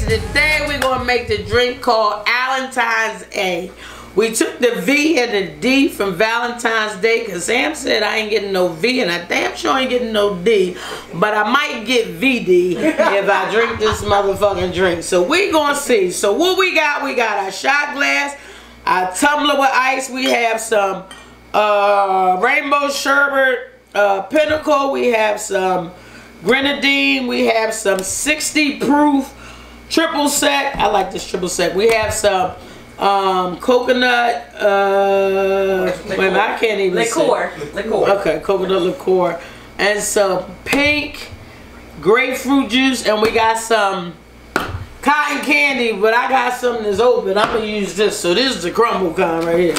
today we're gonna make the drink called Alentine Ay. We took the V and the D from Valentine's Day because Sam said I ain't getting no V and I damn sure ain't getting no D, but I might get VD if I drink this motherfucking drink. So we gonna see. So what we got our shot glass, our tumbler with ice. We have some rainbow sherbet Pinnacle. We have some grenadine. We have some 60 proof triple sec. I like this triple sec. We have some coconut wait a minute, I can't even liqueur. Okay, coconut liqueur, and some pink grapefruit juice, and we got some cotton candy, but I got something that's open. I'm gonna use this. So this is the crumble kind right here,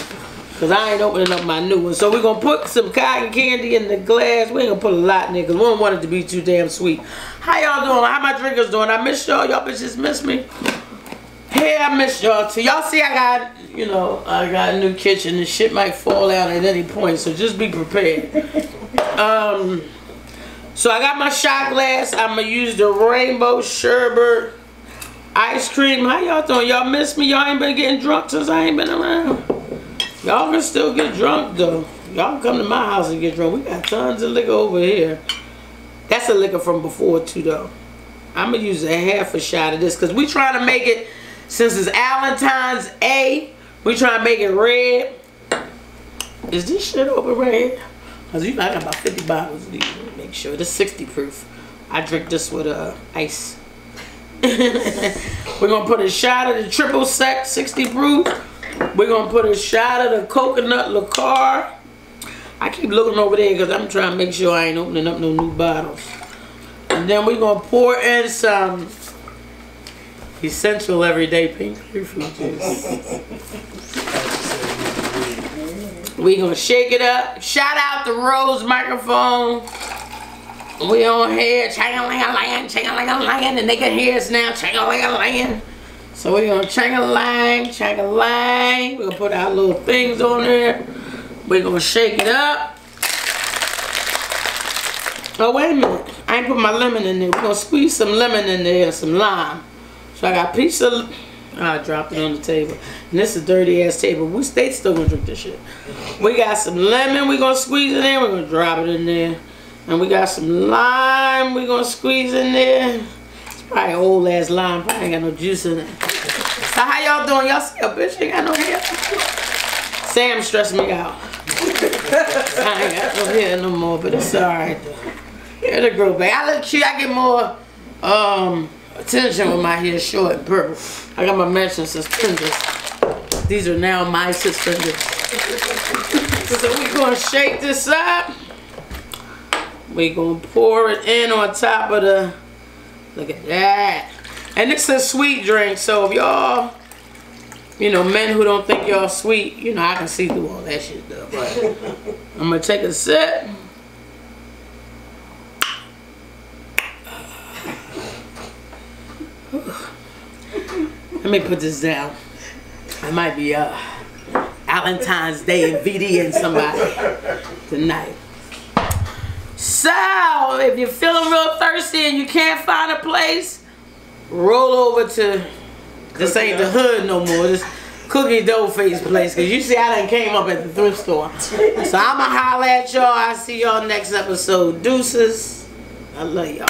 because I ain't opening up my new one. So we're going to put some cotton candy in the glass. We ain't going to put a lot in there because we don't want it to be too damn sweet. How y'all doing? How my drinkers doing? I miss y'all. Y'all bitches miss me? Hey, I miss y'all too. Y'all see I got, you know, I got a new kitchen. The shit might fall out at any point, so just be prepared. So I got my shot glass. I'm going to use the rainbow sherbet ice cream. How y'all doing? Y'all miss me? Y'all ain't been getting drunk since I ain't been around? Y'all can still get drunk though. Y'all come to my house and get drunk. We got tons of liquor over here. That's a liquor from before too though. I'm gonna use a half a shot of this because we trying to make it, since it's Alentine Ay, we trying to make it red. Is this shit open right here? Cause you know I got about 50 bottles of these. Make sure this 60 proof. I drink this with ice. We're gonna put a shot of the triple sec 60 proof. We're going to put a shot of the coconut liqueur. I keep looking over there because I'm trying to make sure I ain't opening up no new bottles. And then we're going to pour in some essential everyday pink grapefruit juice. We're going to shake it up. Shout out to Rose Microphone. We on here. Chang-a-lang-a-lang, chang-a-lang-a-lang. And they can hear us now. Chang-a-lang-a-lang. So we're going to chang-a-lang, chang-a-lang. We're going to put our little things on there. We're going to shake it up. Oh, wait a minute. I ain't put my lemon in there. We're going to squeeze some lemon in there and some lime. So I got a piece of... I dropped it on the table. And this is a dirty-ass table. They still going to drink this shit. We got some lemon. We're going to squeeze in there. We're going to drop it in there. And we got some lime. We're going to squeeze in there. Probably old ass lime, probably ain't got no juice in it. So how y'all doing? Y'all see a bitch ain't got no hair? Sam stressed me out. I ain't got no hair no more, but it's alright though. It'll grow back. I get more attention with my hair short and purple. I got my matching suspenders. These are now my suspenders. So we're gonna shake this up. We're gonna pour it in on top of the... Look at that. And it's a sweet drink, so if y'all, you know, men who don't think y'all sweet, you know, I can see through all that shit though. But I'm gonna take a sip. Let me put this down. I might be Valentine's Day and VD and somebody tonight. So, if you're feeling real thirsty and you can't find a place, roll over to, this ain't the hood no more, this Cookie doeFace place, because you see I done came up at the thrift store. So I'ma holler at y'all. I'll see y'all next episode. Deuces. I love y'all.